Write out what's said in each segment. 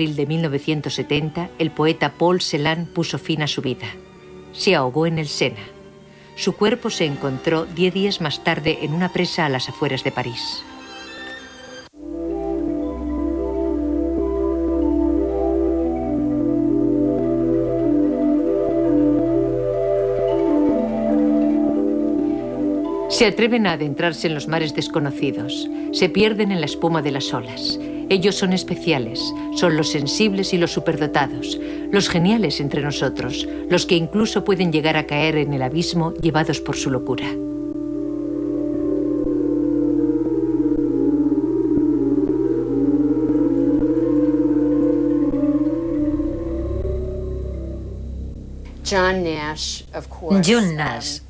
En abril de 1970, el poeta Paul Celan puso fin a su vida. Se ahogó en el Sena. Su cuerpo se encontró 10 días más tarde en una presa a las afueras de París. Se atreven a adentrarse en los mares desconocidos. Se pierden en la espuma de las olas. Ellos son especiales, son los sensibles y los superdotados, los geniales entre nosotros, los que incluso pueden llegar a caer en el abismo llevados por su locura. John Nash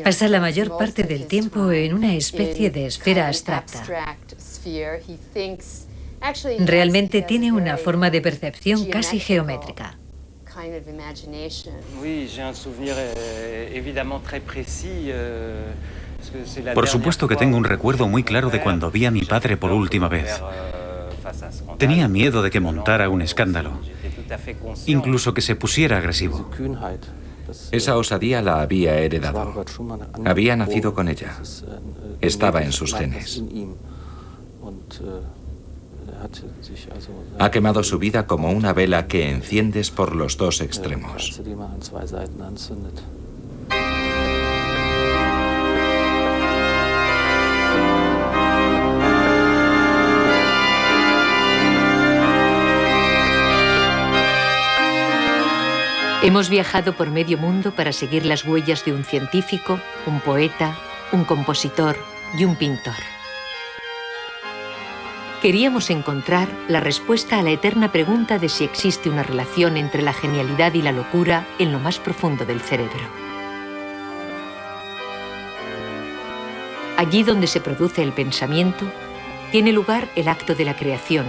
pasa la mayor parte del tiempo en una especie de esfera abstracta. Realmente tiene una forma de percepción casi geométrica. Por supuesto que tengo un recuerdo muy claro de cuando vi a mi padre por última vez. Tenía miedo de que montara un escándalo, incluso que se pusiera agresivo. Esa osadía la había heredado. Había nacido con ella. Estaba en sus genes. Ha quemado su vida como una vela que enciendes por los dos extremos. Hemos viajado por medio mundo para seguir las huellas de un científico, un poeta, un compositor y un pintor. Queríamos encontrar la respuesta a la eterna pregunta de si existe una relación entre la genialidad y la locura en lo más profundo del cerebro. Allí donde se produce el pensamiento, tiene lugar el acto de la creación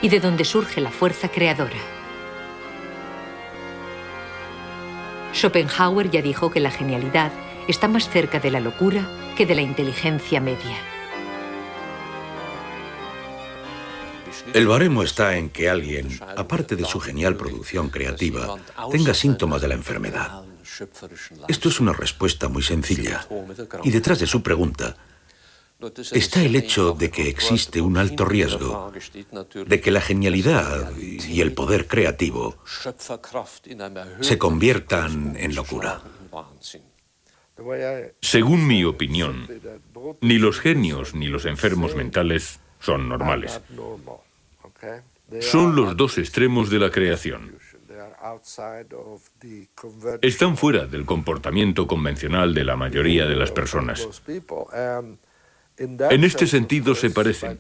y de donde surge la fuerza creadora. Schopenhauer ya dijo que la genialidad está más cerca de la locura que de la inteligencia media. El baremo está en que alguien, aparte de su genial producción creativa, tenga síntomas de la enfermedad. Esto es una respuesta muy sencilla. Y detrás de su pregunta está el hecho de que existe un alto riesgo de que la genialidad y el poder creativo se conviertan en locura. Según mi opinión, ni los genios ni los enfermos mentales son normales. Son los dos extremos de la creación. Están fuera del comportamiento convencional de la mayoría de las personas. En este sentido se parecen,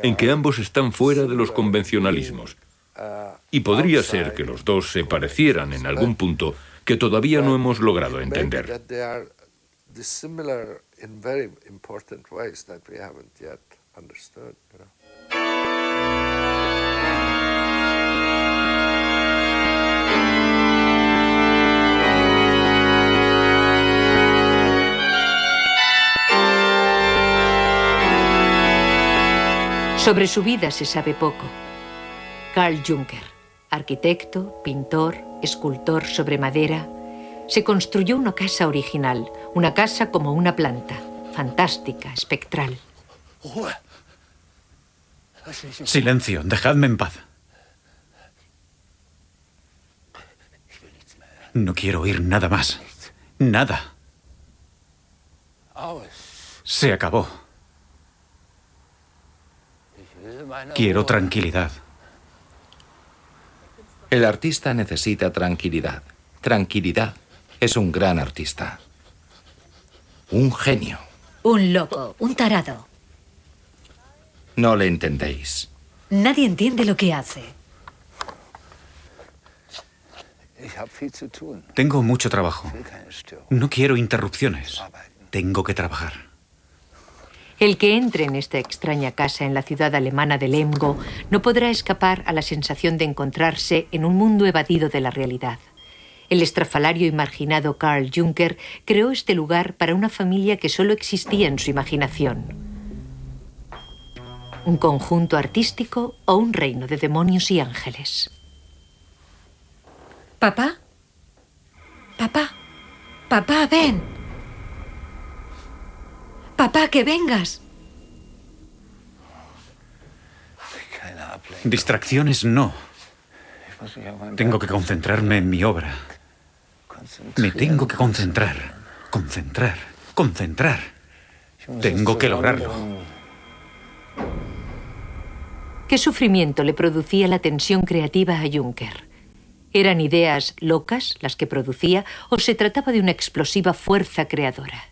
en que ambos están fuera de los convencionalismos. Y podría ser que los dos se parecieran en algún punto que todavía no hemos logrado entender. Sobre su vida se sabe poco. Carl Juncker, arquitecto, pintor, escultor sobre madera, se construyó una casa original, una casa como una planta, fantástica, espectral. Silencio, dejadme en paz. No quiero oír nada más. Nada. Se acabó. Quiero tranquilidad. El artista necesita tranquilidad. Tranquilidad. Es un gran artista. Un genio. Un loco, un tarado. No le entendéis. Nadie entiende lo que hace. Tengo mucho trabajo. No quiero interrupciones. Tengo que trabajar. El que entre en esta extraña casa en la ciudad alemana de Lemgo no podrá escapar a la sensación de encontrarse en un mundo evadido de la realidad. El estrafalario y marginado Carl Juncker creó este lugar para una familia que solo existía en su imaginación. ¿Un conjunto artístico o un reino de demonios y ángeles? ¿Papá? ¿Papá? ¡Papá, ven! ¡Papá, que vengas! Distracciones no. Tengo que concentrarme en mi obra. Me tengo que concentrar. Concentrar. Tengo que lograrlo. ¿Qué sufrimiento le producía la tensión creativa a Juncker? ¿Eran ideas locas las que producía o se trataba de una explosiva fuerza creadora?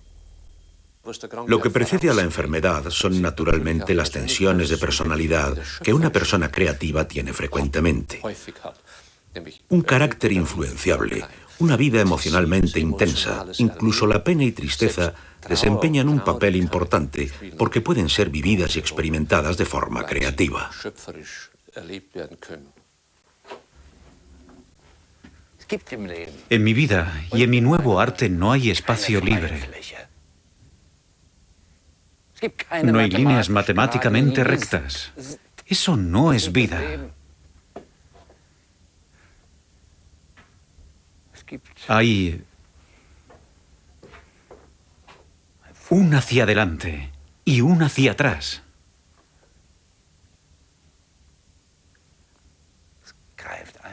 Lo que precede a la enfermedad son naturalmente las tensiones de personalidad que una persona creativa tiene frecuentemente. Un carácter influenciable, una vida emocionalmente intensa, incluso la pena y tristeza desempeñan un papel importante porque pueden ser vividas y experimentadas de forma creativa. En mi vida y en mi nuevo arte no hay espacio libre. No hay líneas matemáticamente rectas. Eso no es vida. Hay un hacia adelante y un hacia atrás.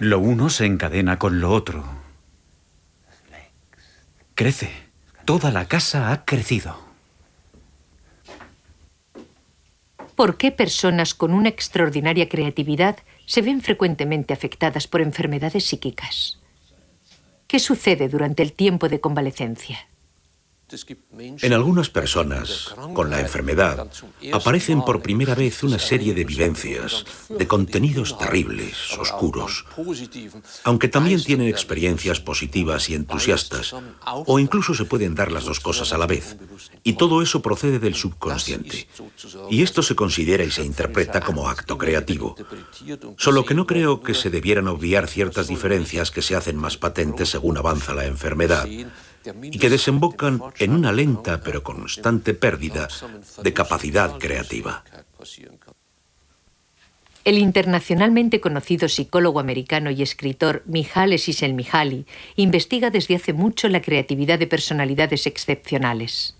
Lo uno se encadena con lo otro. Crece. Toda la casa ha crecido. ¿Por qué personas con una extraordinaria creatividad se ven frecuentemente afectadas por enfermedades psíquicas? ¿Qué sucede durante el tiempo de convalecencia? En algunas personas, con la enfermedad, aparecen por primera vez una serie de vivencias, de contenidos terribles, oscuros, aunque también tienen experiencias positivas y entusiastas, o incluso se pueden dar las dos cosas a la vez, y todo eso procede del subconsciente. Y esto se considera y se interpreta como acto creativo. Solo que no creo que se debieran obviar ciertas diferencias que se hacen más patentes según avanza la enfermedad, y que desembocan en una lenta pero constante pérdida de capacidad creativa. El internacionalmente conocido psicólogo americano y escritor Mihaly Csikszentmihalyi investiga desde hace mucho la creatividad de personalidades excepcionales.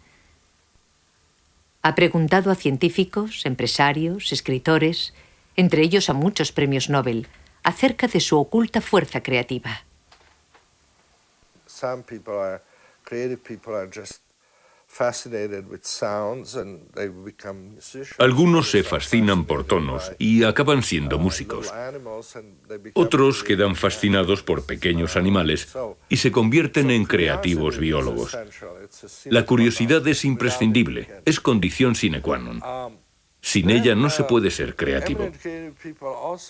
Ha preguntado a científicos, empresarios, escritores, entre ellos a muchos premios Nobel, acerca de su oculta fuerza creativa. Algunos se fascinan por tonos y acaban siendo músicos. Otros quedan fascinados por pequeños animales y se convierten en creativos biólogos. La curiosidad es imprescindible, es condición sine qua non. Sin ella no se puede ser creativo.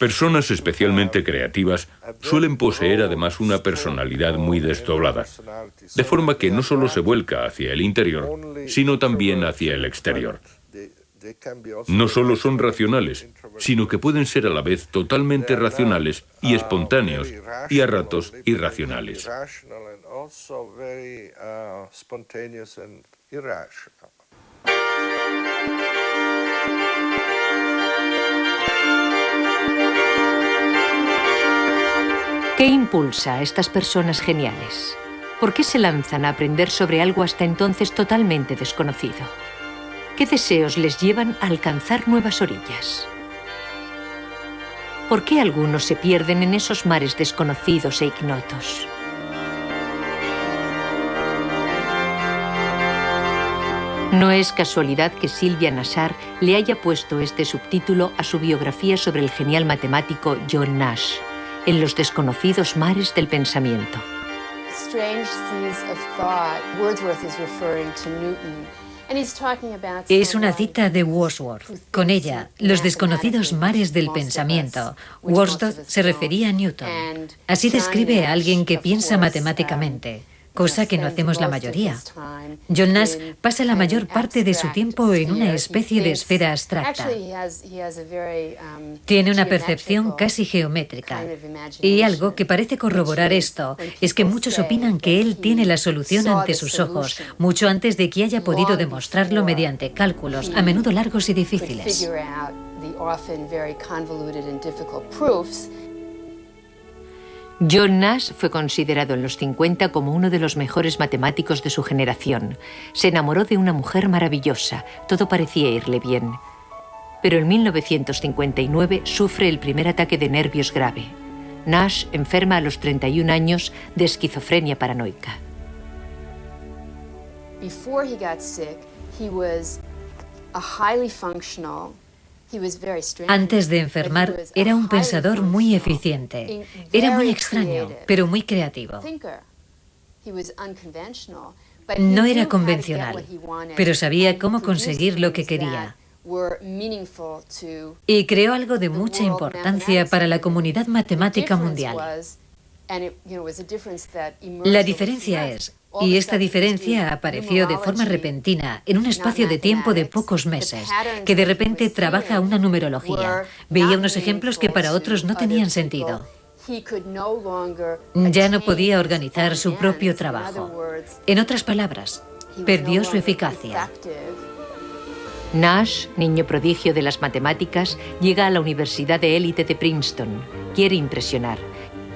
Personas especialmente creativas suelen poseer además una personalidad muy desdoblada, de forma que no solo se vuelca hacia el interior, sino también hacia el exterior. No solo son racionales, sino que pueden ser a la vez totalmente racionales y espontáneos, y a ratos irracionales. ¿Qué impulsa a estas personas geniales? ¿Por qué se lanzan a aprender sobre algo hasta entonces totalmente desconocido? ¿Qué deseos les llevan a alcanzar nuevas orillas? ¿Por qué algunos se pierden en esos mares desconocidos e ignotos? No es casualidad que Sylvia Nasar le haya puesto este subtítulo a su biografía sobre el genial matemático John Nash, En los desconocidos mares del pensamiento. Es una cita de Wordsworth. Con ella, los desconocidos mares del pensamiento. Wordsworth se refería a Newton. Así describe a alguien que piensa matemáticamente, cosa que no hacemos la mayoría. John Nash pasa la mayor parte de su tiempo en una especie de esfera abstracta. Tiene una percepción casi geométrica. Y algo que parece corroborar esto es que muchos opinan que él tiene la solución ante sus ojos, mucho antes de que haya podido demostrarlo mediante cálculos, a menudo largos y difíciles. John Nash fue considerado en los 50 como uno de los mejores matemáticos de su generación. Se enamoró de una mujer maravillosa, todo parecía irle bien. Pero en 1959 sufre el primer ataque de nervios grave. Nash enferma a los 31 años de esquizofrenia paranoica. Antes de enfermar, era un pensador muy eficiente. Era muy extraño, pero muy creativo. No era convencional, pero sabía cómo conseguir lo que quería. Y creó algo de mucha importancia para la comunidad matemática mundial. La diferencia es, y esta diferencia apareció de forma repentina, en un espacio de tiempo de pocos meses, que de repente trabaja una numerología. Veía unos ejemplos que para otros no tenían sentido. Ya no podía organizar su propio trabajo. En otras palabras, perdió su eficacia. Nash, niño prodigio de las matemáticas, llega a la Universidad de Élite de Princeton. Quiere impresionar.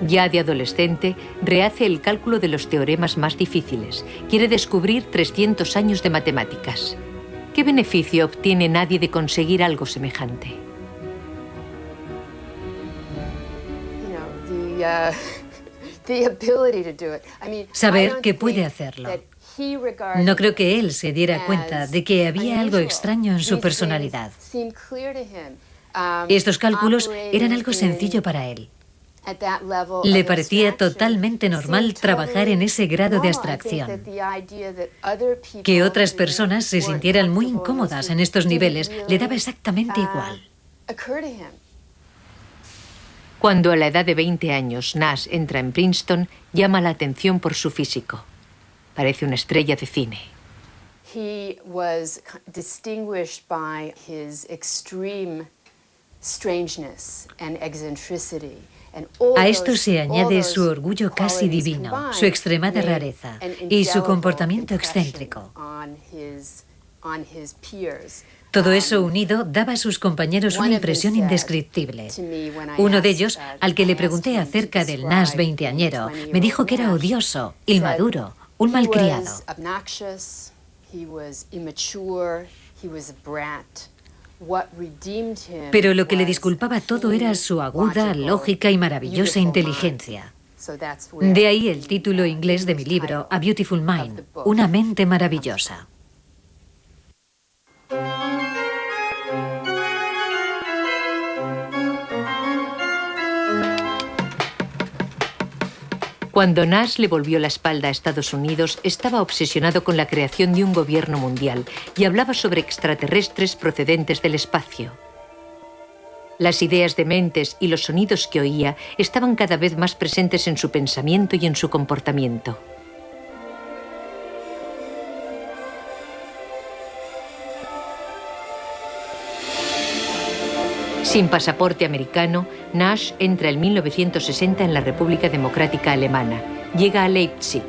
Ya de adolescente, rehace el cálculo de los teoremas más difíciles. Quiere descubrir 300 años de matemáticas. ¿Qué beneficio obtiene nadie de conseguir algo semejante? Saber que puede hacerlo. No creo que él se diera cuenta de que había algo extraño en su personalidad. Estos cálculos eran algo sencillo para él. Le parecía totalmente normal trabajar en ese grado de abstracción. Que otras personas se sintieran muy incómodas en estos niveles le daba exactamente igual. Cuando a la edad de 20 años Nash entra en Princeton, llama la atención por su físico. Parece una estrella de cine. He was distinguished by his extreme strangeness and eccentricity. A esto se añade su orgullo casi divino, su extremada rareza y su comportamiento excéntrico. Todo eso unido daba a sus compañeros una impresión indescriptible. Uno de ellos, al que le pregunté acerca del Nash veinteañero, me dijo que era odioso, inmaduro, un malcriado. Pero lo que le disculpaba todo era su aguda, lógica y maravillosa inteligencia. De ahí el título inglés de mi libro, A Beautiful Mind, una mente maravillosa. Cuando Nash le volvió la espalda a Estados Unidos, estaba obsesionado con la creación de un gobierno mundial y hablaba sobre extraterrestres procedentes del espacio. Las ideas dementes y los sonidos que oía estaban cada vez más presentes en su pensamiento y en su comportamiento. Sin pasaporte americano, Nash entra en 1960 en la República Democrática Alemana. Llega a Leipzig,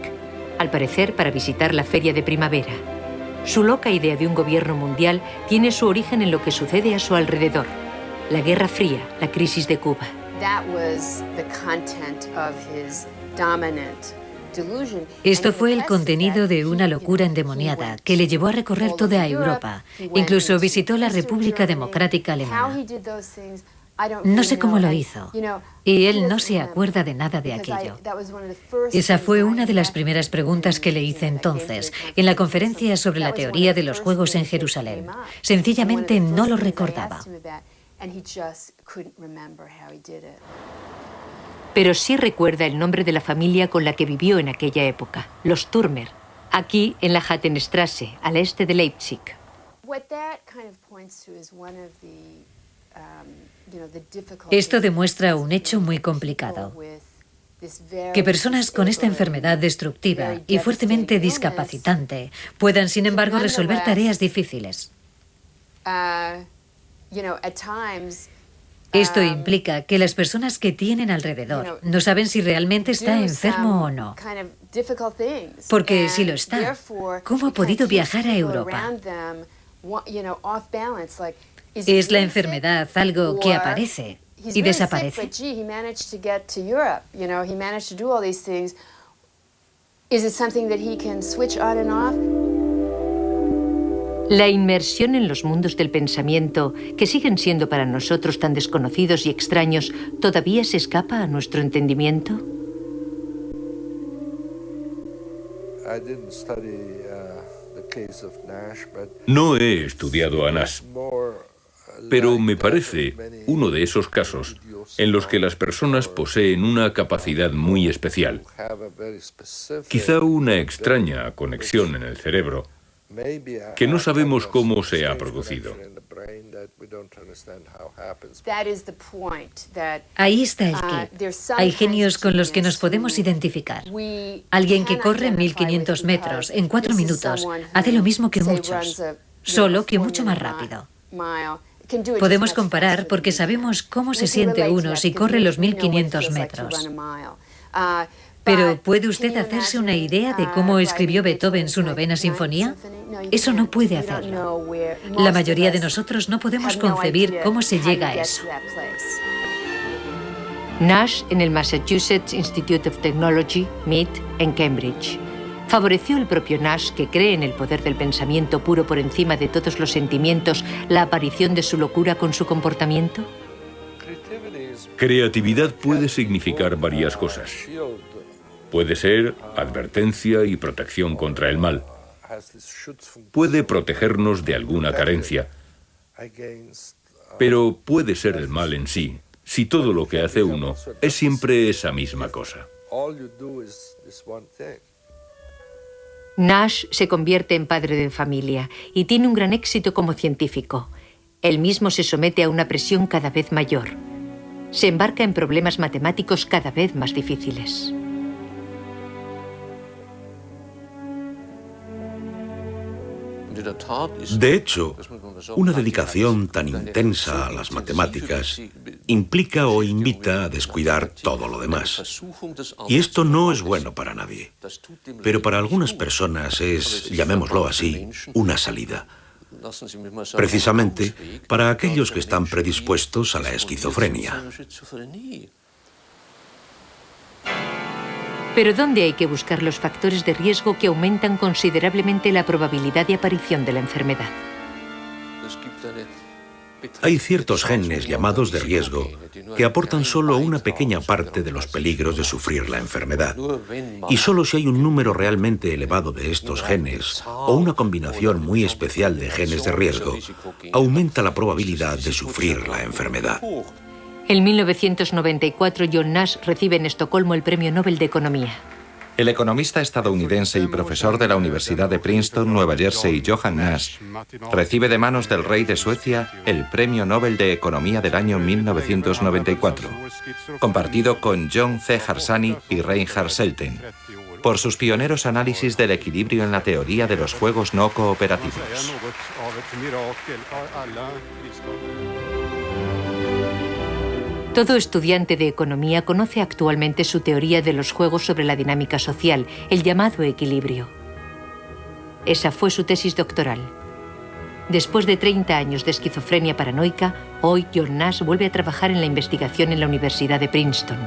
al parecer para visitar la feria de primavera. Su loca idea de un gobierno mundial tiene su origen en lo que sucede a su alrededor. La Guerra Fría, la crisis de Cuba. Esto fue el contenido de una locura endemoniada que le llevó a recorrer toda Europa. Incluso visitó la República Democrática Alemana. No sé cómo lo hizo, y él no se acuerda de nada de aquello. Esa fue una de las primeras preguntas que le hice entonces, en la conferencia sobre la teoría de los juegos en Jerusalén. Sencillamente no lo recordaba. Pero sí recuerda el nombre de la familia con la que vivió en aquella época, los Turmer, aquí en la Hattenstrasse, al este de Leipzig. Esto demuestra un hecho muy complicado, que personas con esta enfermedad destructiva y fuertemente discapacitante puedan, sin embargo, resolver tareas difíciles. Esto implica que las personas que tienen alrededor no saben si realmente está enfermo o no. Porque si lo está, ¿cómo ha podido viajar a Europa? Es la enfermedad algo que aparece y desaparece. La inmersión en los mundos del pensamiento, que siguen siendo para nosotros tan desconocidos y extraños, ¿todavía se escapa a nuestro entendimiento? No he estudiado a Nash, pero me parece uno de esos casos en los que las personas poseen una capacidad muy especial, quizá una extraña conexión en el cerebro, que no sabemos cómo se ha producido. Ahí está el quid. Hay genios con los que nos podemos identificar. Alguien que corre 1500 metros en 4 minutos hace lo mismo que muchos, solo que mucho más rápido. Podemos comparar porque sabemos cómo se siente uno si corre los 1500 metros. Pero ¿puede usted hacerse una idea de cómo escribió Beethoven su 9ª sinfonía? Eso no puede hacerlo. La mayoría de nosotros no podemos concebir cómo se llega a eso. Nash, en el Massachusetts Institute of Technology, MIT, en Cambridge. ¿Favoreció el propio Nash, que cree en el poder del pensamiento puro por encima de todos los sentimientos, la aparición de su locura con su comportamiento? Creatividad puede significar varias cosas. Puede ser advertencia y protección contra el mal. Puede protegernos de alguna carencia. Pero puede ser el mal en sí, si todo lo que hace uno es siempre esa misma cosa. Nash se convierte en padre de familia y tiene un gran éxito como científico. Él mismo se somete a una presión cada vez mayor. Se embarca en problemas matemáticos cada vez más difíciles. De hecho, una dedicación tan intensa a las matemáticas implica o invita a descuidar todo lo demás. Y esto no es bueno para nadie. Pero para algunas personas es, llamémoslo así, una salida. Precisamente para aquellos que están predispuestos a la esquizofrenia. Pero ¿dónde hay que buscar los factores de riesgo que aumentan considerablemente la probabilidad de aparición de la enfermedad? Hay ciertos genes llamados de riesgo que aportan solo una pequeña parte de los peligros de sufrir la enfermedad. Y solo si hay un número realmente elevado de estos genes o una combinación muy especial de genes de riesgo, aumenta la probabilidad de sufrir la enfermedad. En 1994, John Nash recibe en Estocolmo el Premio Nobel de Economía. El economista estadounidense y profesor de la Universidad de Princeton, Nueva Jersey, Johann Nash, recibe de manos del rey de Suecia el Premio Nobel de Economía del año 1994, compartido con John C. Harsanyi y Reinhard Selten, por sus pioneros análisis del equilibrio en la teoría de los juegos no cooperativos. Todo estudiante de economía conoce actualmente su teoría de los juegos sobre la dinámica social, el llamado equilibrio. Esa fue su tesis doctoral. Después de 30 años de esquizofrenia paranoica, hoy John Nash vuelve a trabajar en la investigación en la Universidad de Princeton.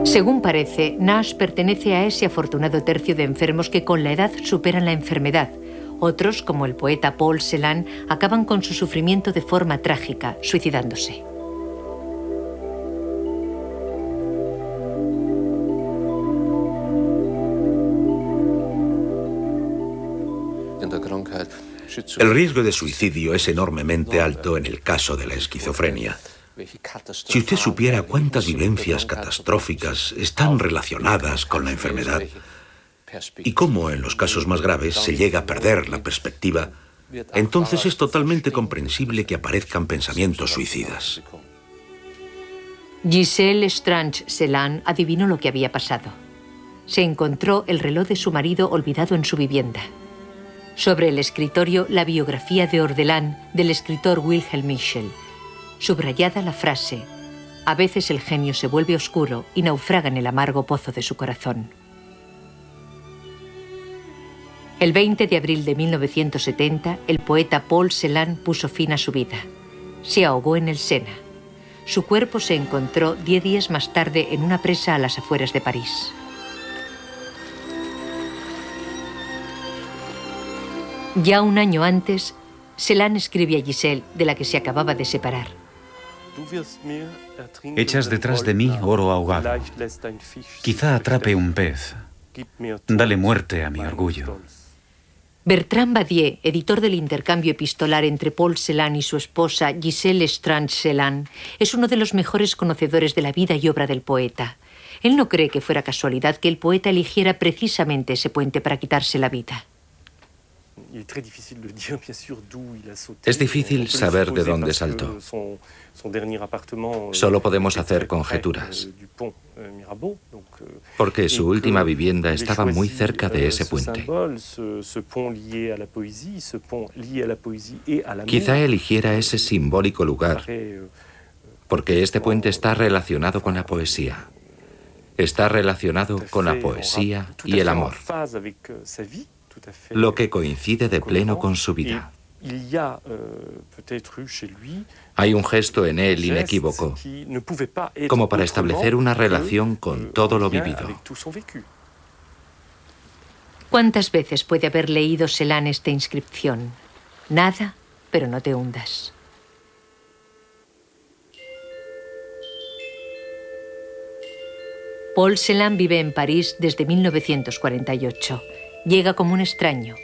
Según parece, Nash pertenece a ese afortunado tercio de enfermos que con la edad superan la enfermedad. Otros, como el poeta Paul Celan, acaban con su sufrimiento de forma trágica, suicidándose. El riesgo de suicidio es enormemente alto en el caso de la esquizofrenia. Si usted supiera cuántas vivencias catastróficas están relacionadas con la enfermedad y cómo en los casos más graves se llega a perder la perspectiva, entonces es totalmente comprensible que aparezcan pensamientos suicidas. Giselle Strange Celan adivinó lo que había pasado. Se encontró el reloj de su marido olvidado en su vivienda. Sobre el escritorio, la biografía de Ordelán del escritor Wilhelm Michel. Subrayada la frase: a veces el genio se vuelve oscuro y naufraga en el amargo pozo de su corazón. El 20 de abril de 1970, el poeta Paul Celan puso fin a su vida. Se ahogó en el Sena. Su cuerpo se encontró 10 días más tarde en una presa a las afueras de París. Ya un año antes, Celan escribe a Giselle, de la que se acababa de separar. Echas detrás de mí oro ahogado. Quizá atrape un pez. Dale muerte a mi orgullo. Bertrand Badier, editor del intercambio epistolar entre Paul Celan y su esposa Giselle Strange-Celan, es uno de los mejores conocedores de la vida y obra del poeta. Él no cree que fuera casualidad que el poeta eligiera precisamente ese puente para quitarse la vida. Es difícil saber de dónde saltó. Solo podemos hacer conjeturas, porque su última vivienda estaba muy cerca de ese puente. Quizá eligiera ese simbólico lugar, porque este puente está relacionado con la poesía. Está relacionado con la poesía y el amor, lo que coincide de pleno con su vida. Hay un gesto en él inequívoco, como para establecer una relación con todo lo vivido. ¿Cuántas veces puede haber leído Celan esta inscripción? Nada, pero no te hundas. Paul Celan vive en París desde 1948. Llega como un extraño.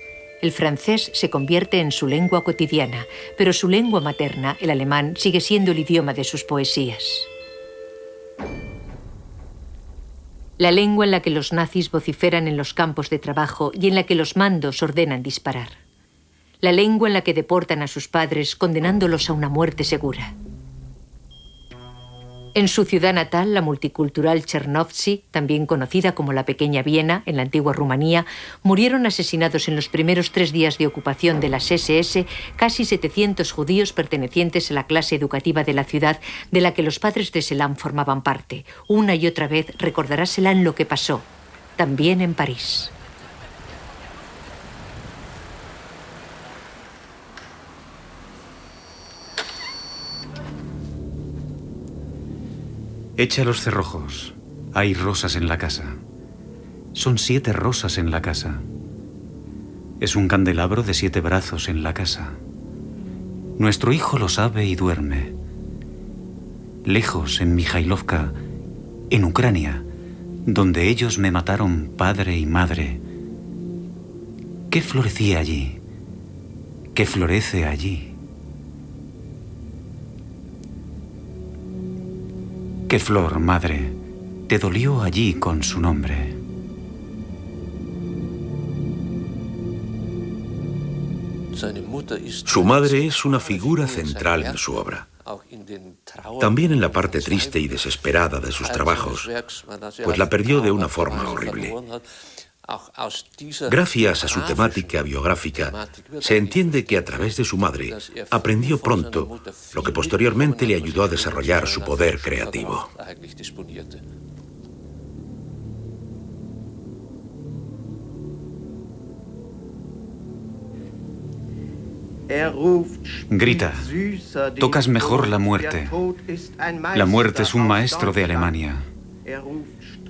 El francés se convierte en su lengua cotidiana, pero su lengua materna, el alemán, sigue siendo el idioma de sus poesías. La lengua en la que los nazis vociferan en los campos de trabajo y en la que los mandos ordenan disparar. La lengua en la que deportan a sus padres, condenándolos a una muerte segura. En su ciudad natal, la multicultural Chernovtsi, también conocida como la Pequeña Viena, en la antigua Rumanía, murieron asesinados en los primeros 3 días de ocupación de las SS casi 700 judíos pertenecientes a la clase educativa de la ciudad de la que los padres de Celan formaban parte. Una y otra vez recordará Celan lo que pasó, también en París. Echa los cerrojos. Hay rosas en la casa. Son 7 rosas en la casa. Es un candelabro de 7 brazos en la casa. Nuestro hijo lo sabe y duerme. Lejos, en Mijailovka, en Ucrania, donde ellos me mataron padre y madre. ¿Qué florecía allí? ¿Qué florece allí? ¿Qué flor, madre, te dolió allí con su nombre? Su madre es una figura central en su obra. También en la parte triste y desesperada de sus trabajos, pues la perdió de una forma horrible. Gracias a su temática biográfica, se entiende que a través de su madre aprendió pronto lo que posteriormente le ayudó a desarrollar su poder creativo. Grita, tocas mejor la muerte. La muerte es un maestro de Alemania.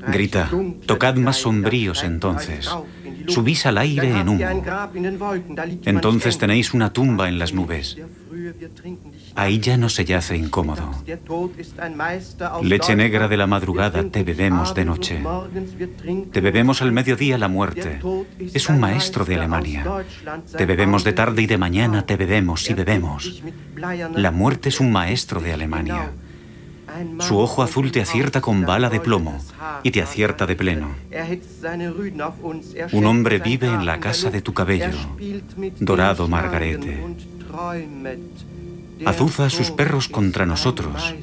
Grita, tocad más sombríos entonces. Subís al aire en humo. Entonces tenéis una tumba en las nubes. Ahí ya no se yace incómodo. Leche negra de la madrugada te bebemos de noche. Te bebemos al mediodía la muerte. Es un maestro de Alemania. Te bebemos de tarde y de mañana te bebemos y bebemos. La muerte es un maestro de Alemania. Su ojo azul te acierta con bala de plomo y te acierta de pleno. Un hombre vive en la casa de tu cabello, dorado margarete. Azuza a sus perros contra nosotros.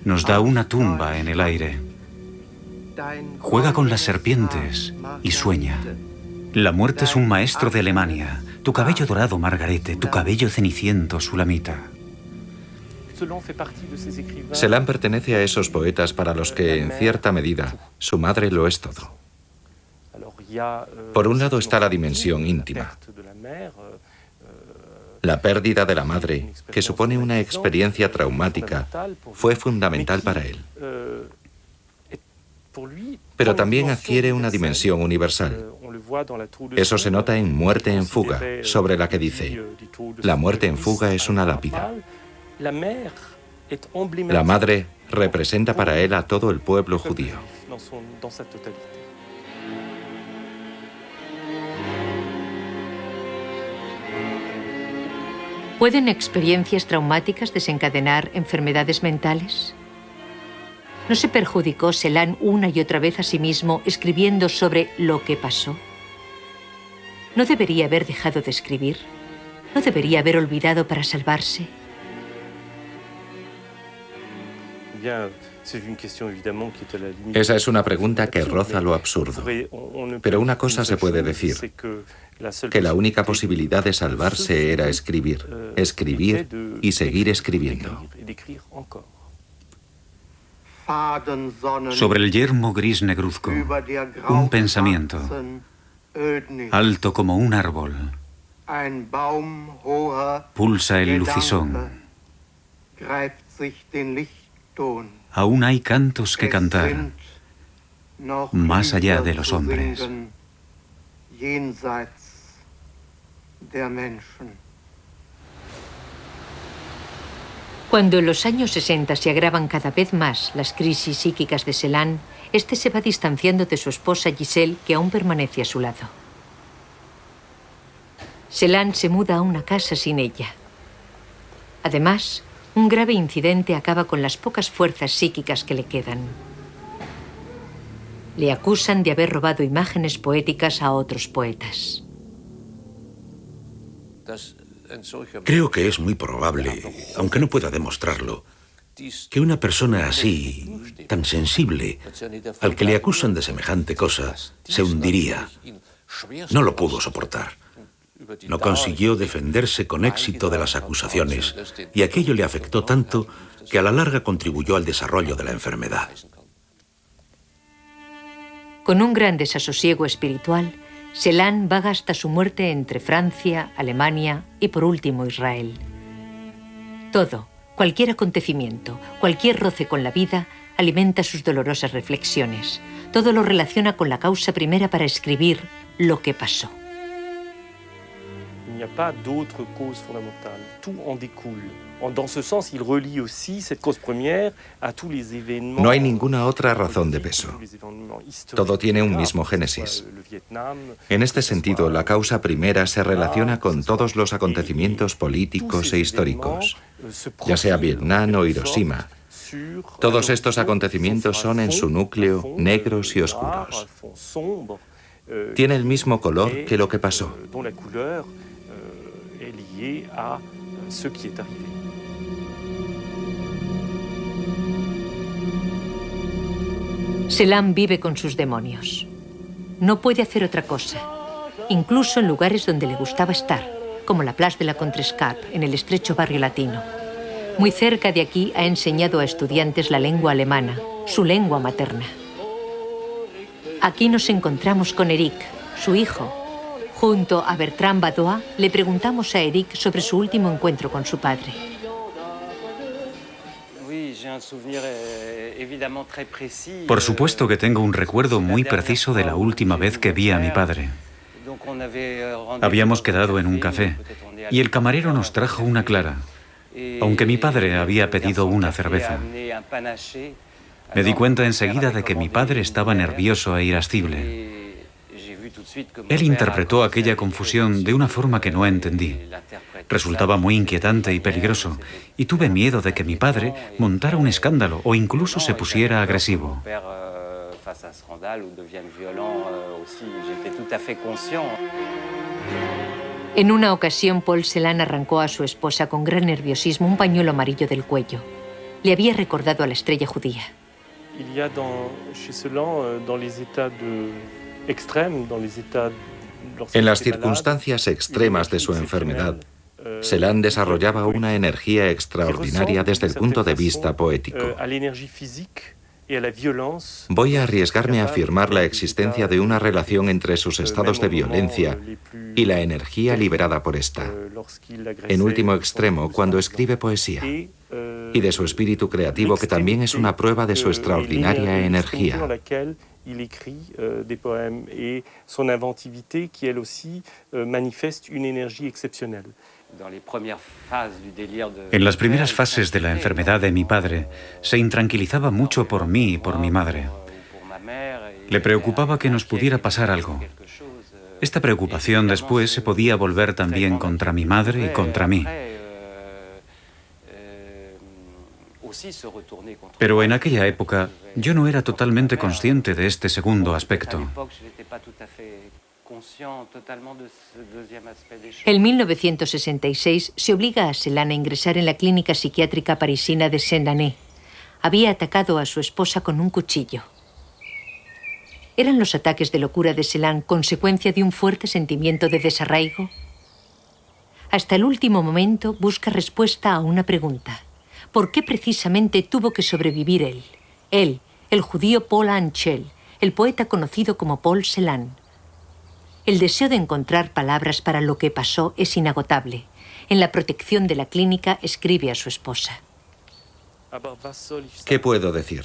Nos da una tumba en el aire. Juega con las serpientes y sueña. La muerte es un maestro de Alemania. Tu cabello dorado, Margarete, tu cabello ceniciento, Sulamita. Celan pertenece a esos poetas para los que, en cierta medida, su madre lo es todo. Por un lado está la dimensión íntima. La pérdida de la madre, que supone una experiencia traumática, fue fundamental para él. Pero también adquiere una dimensión universal. Eso se nota en Muerte en fuga, sobre la que dice: la muerte en fuga es una lápida. La madre representa para él a todo el pueblo judío. ¿Pueden experiencias traumáticas desencadenar enfermedades mentales? ¿No se perjudicó Celan una y otra vez a sí mismo escribiendo sobre lo que pasó? ¿No debería haber dejado de escribir? ¿No debería haber olvidado para salvarse? Esa es una pregunta que roza lo absurdo. Pero una cosa se puede decir, que la única posibilidad de salvarse era escribir, escribir y seguir escribiendo. Sobre el yermo gris negruzco, un pensamiento, alto como un árbol, pulsa el lucisón. Aún hay cantos que cantar, más allá de los hombres. Cuando en los años 60 se agravan cada vez más las crisis psíquicas de Celan, este se va distanciando de su esposa Giselle, que aún permanece a su lado. Celan se muda a una casa sin ella. Además, un grave incidente acaba con las pocas fuerzas psíquicas que le quedan. Le acusan de haber robado imágenes poéticas a otros poetas. Creo que es muy probable, aunque no pueda demostrarlo, que una persona así, tan sensible, al que le acusan de semejante cosa, se hundiría. No lo pudo soportar. No consiguió defenderse con éxito de las acusaciones, y aquello le afectó tanto que a la larga contribuyó al desarrollo de la enfermedad. Con un gran desasosiego espiritual, Celan vaga hasta su muerte entre Francia, Alemania y por último Israel. Todo, cualquier acontecimiento, cualquier roce con la vida, alimenta sus dolorosas reflexiones. Todo lo relaciona con la causa primera para escribir lo que pasó. Il n'y a pas d'autre cause fondamentale. Tout en découle. Dans ce sens, il relie aussi cette cause première a tous les événements. No hay ninguna otra razón de peso. Todo tiene un mismo génesis. En este sentido, la causa primera se relaciona con todos los acontecimientos políticos e históricos, ya sea Vietnam o Hiroshima. Todos estos acontecimientos son en su núcleo negros y oscuros. Tiene el mismo color que lo que pasó. A ce qui est arrivé. Celan vive con sus demonios. No puede hacer otra cosa, incluso en lugares donde le gustaba estar, como la Place de la Contrescarpe, en el estrecho barrio latino. Muy cerca de aquí ha enseñado a estudiantes la lengua alemana, su lengua materna. Aquí nos encontramos con Eric, su hijo. Junto a Bertrand Badois, le preguntamos a Eric sobre su último encuentro con su padre. Por supuesto que tengo un recuerdo muy preciso de la última vez que vi a mi padre. Habíamos quedado en un café y el camarero nos trajo una clara, aunque mi padre había pedido una cerveza. Me di cuenta enseguida de que mi padre estaba nervioso e irascible. Él interpretó aquella confusión de una forma que no entendí. Resultaba muy inquietante y peligroso, y tuve miedo de que mi padre montara un escándalo o incluso se pusiera agresivo. En una ocasión, Paul Celan arrancó a su esposa con gran nerviosismo un pañuelo amarillo del cuello. Le había recordado a la estrella judía. Il y a chez Celan, dans les états extrêmes, dans les états En las circunstancias extremas de su enfermedad, Celan desarrollaba una energía extraordinaria desde el punto de vista poético. Voy a arriesgarme a afirmar la existencia de una relación entre sus estados de violencia y la energía liberada por esta. En último extremo, cuando escribe poesía, y de su espíritu creativo, que también es una prueba de su extraordinaria energía. Il écrit des poèmes et son inventivité qui, elle aussi, manifeste une énergie exceptionnelle. En las primeras fases de la enfermedad de mi padre, se intranquilizaba mucho por mí y por mi madre. Le preocupaba que nos pudiera pasar algo. Esta preocupación después se podía volver también contra mi madre y contra mí. Pero en aquella época yo no era totalmente consciente de este segundo aspecto. En 1966 se obliga a Celan a ingresar en la clínica psiquiátrica parisina de Saint-Denis. Había atacado a su esposa con un cuchillo. ¿Eran los ataques de locura de Celan consecuencia de un fuerte sentimiento de desarraigo? Hasta el último momento busca respuesta a una pregunta. ¿Por qué precisamente tuvo que sobrevivir él? Él, el judío Paul Anchel, el poeta conocido como Paul Celan. El deseo de encontrar palabras para lo que pasó es inagotable. En la protección de la clínica escribe a su esposa. ¿Qué puedo decir?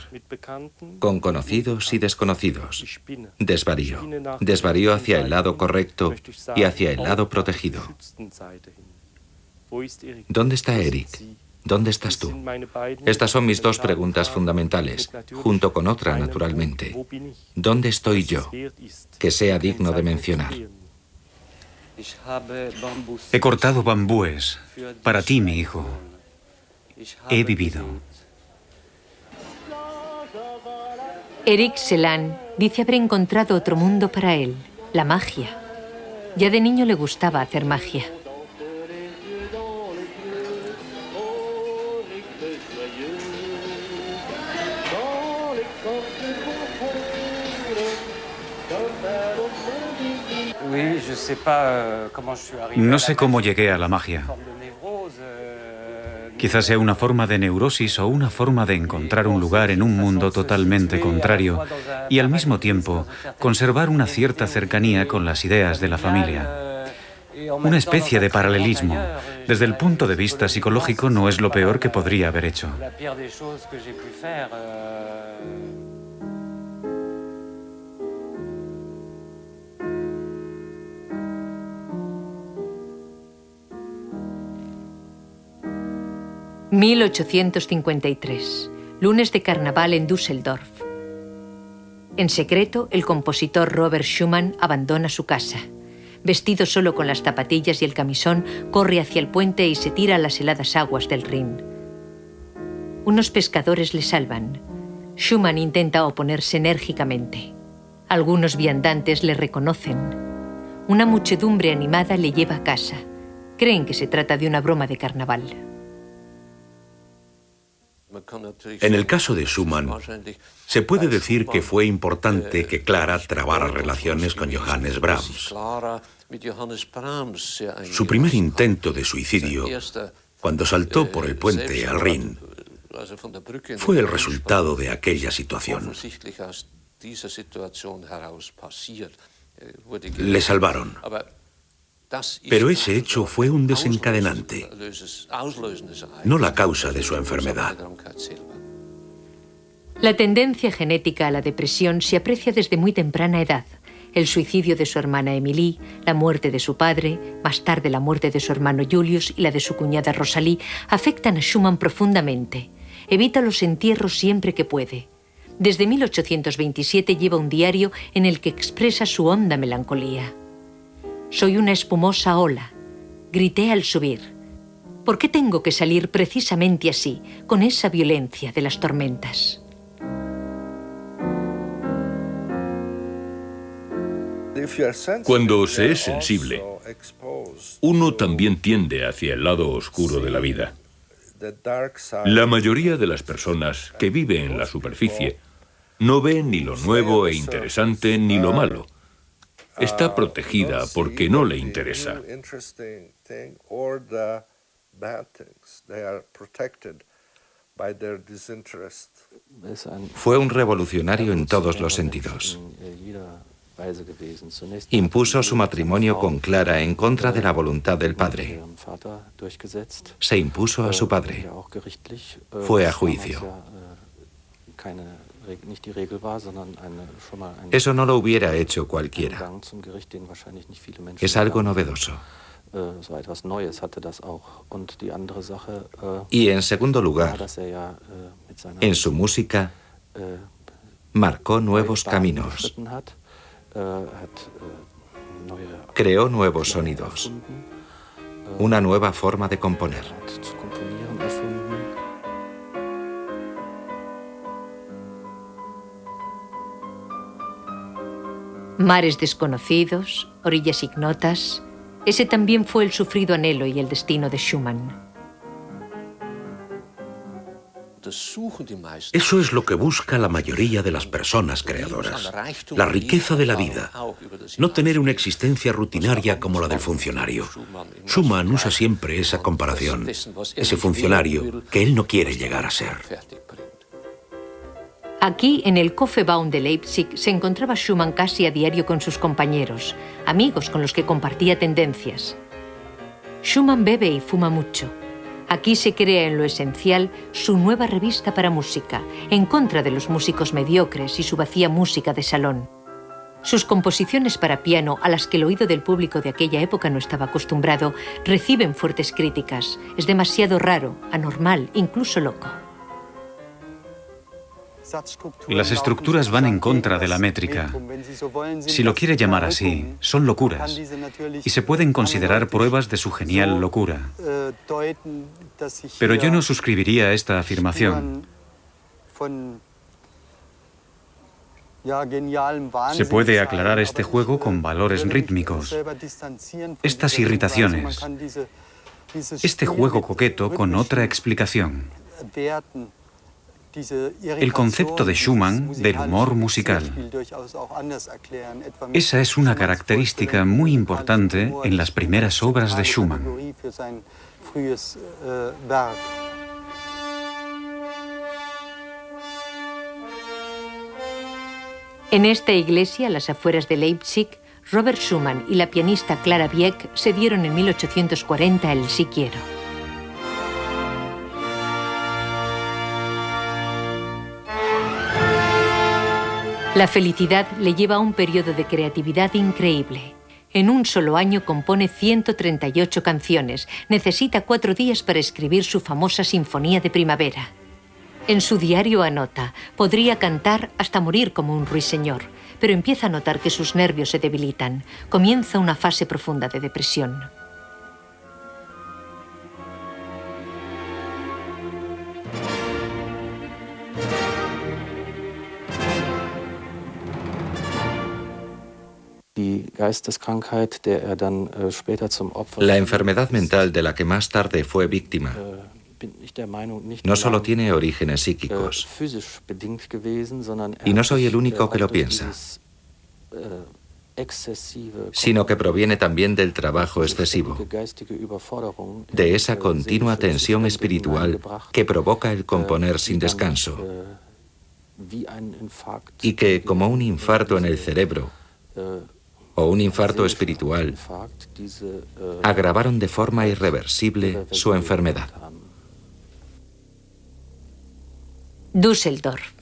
Con conocidos y desconocidos. Desvarío. Desvarío hacia el lado correcto y hacia el lado protegido. ¿Dónde está Eric? ¿Dónde estás tú? Estas son mis dos preguntas fundamentales, junto con otra, naturalmente. ¿Dónde estoy yo? Que sea digno de mencionar. He cortado bambúes para ti, mi hijo. He vivido. Eric Celan dice haber encontrado otro mundo para él, la magia. Ya de niño le gustaba hacer magia. No sé cómo llegué a la magia. Quizás sea una forma de neurosis o una forma de encontrar un lugar en un mundo totalmente contrario y al mismo tiempo conservar una cierta cercanía con las ideas de la familia. Una especie de paralelismo. Desde el punto de vista psicológico no es lo peor que podría haber hecho. ...1853... lunes de carnaval en Düsseldorf. En secreto, el compositor Robert Schumann abandona su casa. Vestido solo con las zapatillas y el camisón, corre hacia el puente y se tira a las heladas aguas del Rin. Unos pescadores le salvan. Schumann intenta oponerse enérgicamente. Algunos viandantes le reconocen. Una muchedumbre animada le lleva a casa. Creen que se trata de una broma de carnaval. En el caso de Schumann, se puede decir que fue importante que Clara trabara relaciones con Johannes Brahms. Su primer intento de suicidio, cuando saltó por el puente al Rin, fue el resultado de aquella situación. Le salvaron. Pero ese hecho fue un desencadenante, no la causa de su enfermedad. La tendencia genética a la depresión se aprecia desde muy temprana edad. El suicidio de su hermana Emilie, la muerte de su padre, más tarde la muerte de su hermano Julius y la de su cuñada Rosalie, afectan a Schumann profundamente. Evita los entierros siempre que puede. Desde 1827 lleva un diario en el que expresa su honda melancolía. Soy una espumosa ola. Grité al subir. ¿Por qué tengo que salir precisamente así, con esa violencia de las tormentas? Cuando se es sensible, uno también tiende hacia el lado oscuro de la vida. La mayoría de las personas que viven en la superficie no ven ni lo nuevo e interesante ni lo malo. está protegida porque no le interesa. Fue un revolucionario en todos los sentidos. Impuso su matrimonio con Clara en contra de la voluntad del padre. Se impuso a su padre. Fue a juicio. Eso no lo hubiera hecho cualquiera. Es algo novedoso. Y en segundo lugar, en su música, marcó nuevos caminos. Creó nuevos sonidos, una nueva forma de componer. Mares desconocidos, orillas ignotas. Ese también fue el sufrido anhelo y el destino de Schumann. Eso es lo que busca la mayoría de las personas creadoras. La riqueza de la vida. No tener una existencia rutinaria como la del funcionario. Schumann usa siempre esa comparación. Ese funcionario que él no quiere llegar a ser. Aquí, en el Kaffeebaum de Leipzig, se encontraba Schumann casi a diario con sus compañeros, amigos con los que compartía tendencias. Schumann bebe y fuma mucho. Aquí se crea en lo esencial su nueva revista para música, en contra de los músicos mediocres y su vacía música de salón. Sus composiciones para piano, a las que el oído del público de aquella época no estaba acostumbrado, reciben fuertes críticas. Es demasiado raro, anormal, incluso loco. Las estructuras van en contra de la métrica. Si lo quiere llamar así, son locuras. Y se pueden considerar pruebas de su genial locura. Pero yo no suscribiría esta afirmación. Se puede aclarar este juego con valores rítmicos. Estas irritaciones. Este juego coqueto con otra explicación. El concepto de Schumann del humor musical. Esa es una característica muy importante en las primeras obras de Schumann. En esta iglesia, a las afueras de Leipzig, Robert Schumann y la pianista Clara Wieck se dieron en 1840 el sí quiero. La felicidad le lleva a un periodo de creatividad increíble. En un solo año compone 138 canciones. Necesita 4 días para escribir su famosa Sinfonía de Primavera. En su diario anota: podría cantar hasta morir como un ruiseñor, pero empieza a notar que sus nervios se debilitan. Comienza una fase profunda de depresión. La enfermedad mental de la que más tarde fue víctima no solo tiene orígenes psíquicos, y no soy el único que lo piensa, sino que proviene también del trabajo excesivo, de esa continua tensión espiritual que provoca el componer sin descanso, y que, como un infarto en el cerebro, o un infarto espiritual, agravaron de forma irreversible su enfermedad. Düsseldorf,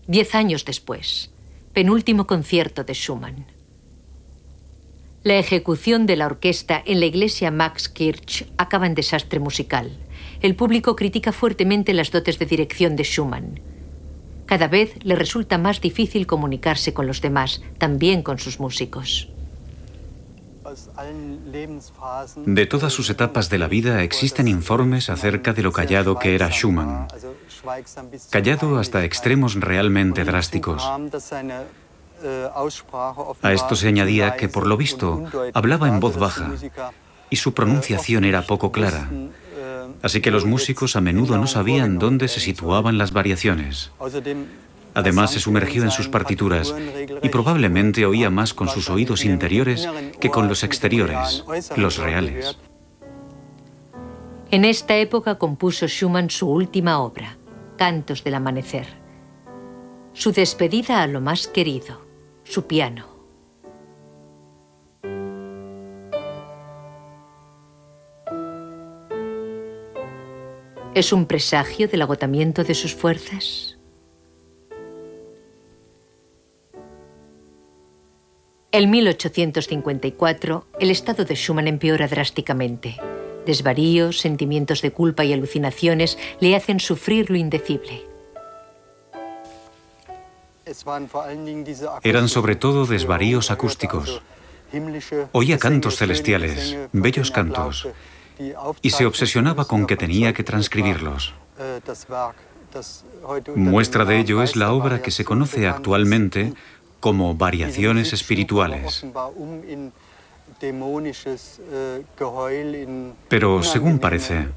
10 años después, penúltimo concierto de Schumann. La ejecución de la orquesta en la iglesia Maxkirche acaba en desastre musical. El público critica fuertemente las dotes de dirección de Schumann. Cada vez le resulta más difícil comunicarse con los demás, también con sus músicos. De todas sus etapas de la vida existen informes acerca de lo callado que era Schumann. Callado hasta extremos realmente drásticos. A esto se añadía que, por lo visto, hablaba en voz baja y su pronunciación era poco clara. Así que los músicos a menudo no sabían dónde se situaban las variaciones. Además, se sumergió en sus partituras y probablemente oía más con sus oídos interiores que con los exteriores, los reales. En esta época compuso Schumann su última obra, Cantos del Amanecer. Su despedida a lo más querido, su piano. ¿Es un presagio del agotamiento de sus fuerzas? En 1854, el estado de Schumann empeora drásticamente. Desvaríos, sentimientos de culpa y alucinaciones le hacen sufrir lo indecible. Eran sobre todo desvaríos acústicos. Oía cantos celestiales, bellos cantos, y se obsesionaba con que tenía que transcribirlos. Muestra de ello es la obra que se conoce actualmente como Variaciones espirituales. Pero, según parece,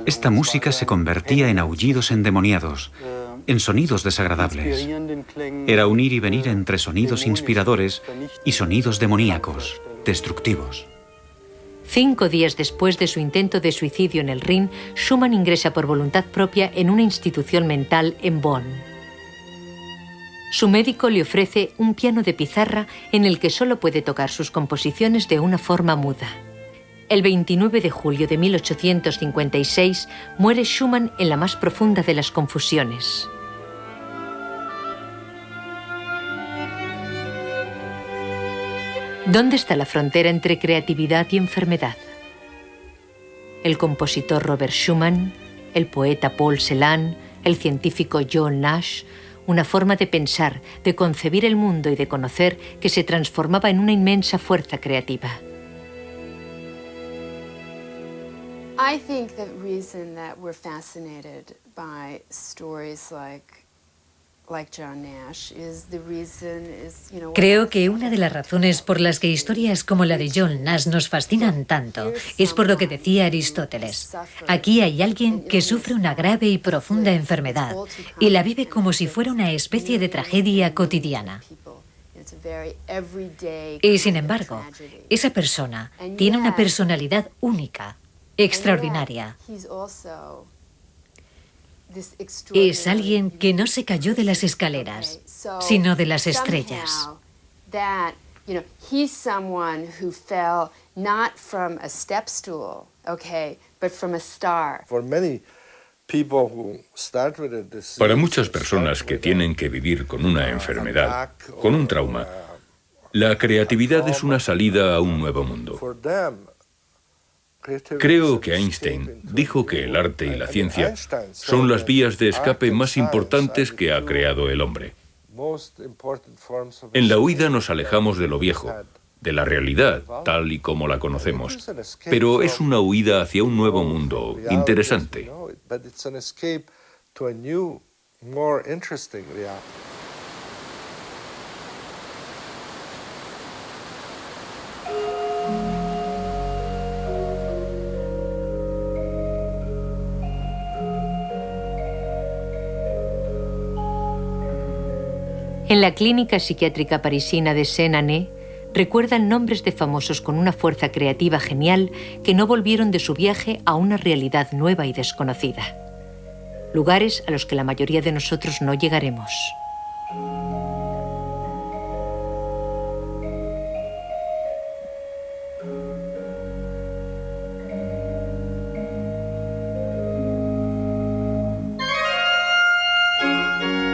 esta música se convertía en aullidos endemoniados, en sonidos desagradables. Era un ir y venir entre sonidos inspiradores y sonidos demoníacos, destructivos. 5 días después de su intento de suicidio en el Rin, Schumann ingresa por voluntad propia en una institución mental en Bonn. Su médico le ofrece un piano de pizarra en el que solo puede tocar sus composiciones de una forma muda. El 29 de julio de 1856 muere Schumann en la más profunda de las confusiones. ¿Dónde está la frontera entre creatividad y enfermedad? El compositor Robert Schumann, el poeta Paul Celan, el científico John Nash, una forma de pensar, de concebir el mundo y de conocer que se transformaba en una inmensa fuerza creativa. I think the reason that we're fascinated by stories like John Nash is the reason is, you know, Creo que una de las razones por las que historias como la de John Nash nos fascinan tanto es por lo que decía Aristóteles. Aquí hay alguien que sufre una grave y profunda enfermedad y la vive como si fuera una especie de tragedia cotidiana. Y sin embargo, esa persona tiene una personalidad única, extraordinaria. Es alguien que no se cayó de las escaleras, sino de las estrellas. Para muchas personas que tienen que vivir con una enfermedad, con un trauma, la creatividad es una salida a un nuevo mundo. Creo que Einstein dijo que el arte y la ciencia son las vías de escape más importantes que ha creado el hombre. En la huida nos alejamos de lo viejo, de la realidad tal y como la conocemos, pero es una huida hacia un nuevo mundo interesante. En la clínica psiquiátrica parisina de Saint-Ané recuerdan nombres de famosos con una fuerza creativa genial que no volvieron de su viaje a una realidad nueva y desconocida. Lugares a los que la mayoría de nosotros no llegaremos.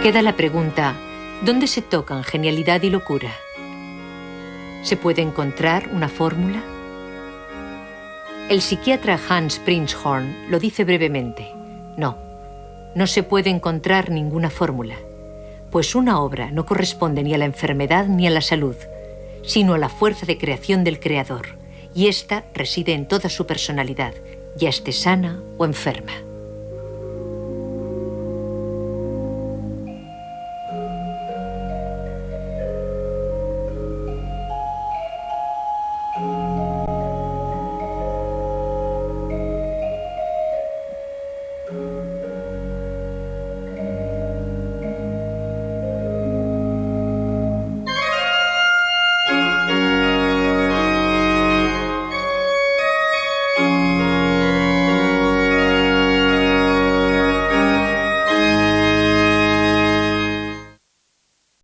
Queda la pregunta: ¿dónde se tocan genialidad y locura? ¿Se puede encontrar una fórmula? El psiquiatra Hans Prinzhorn lo dice brevemente. No se puede encontrar ninguna fórmula, pues una obra no corresponde ni a la enfermedad ni a la salud, sino a la fuerza de creación del creador, y ésta reside en toda su personalidad, ya esté sana o enferma.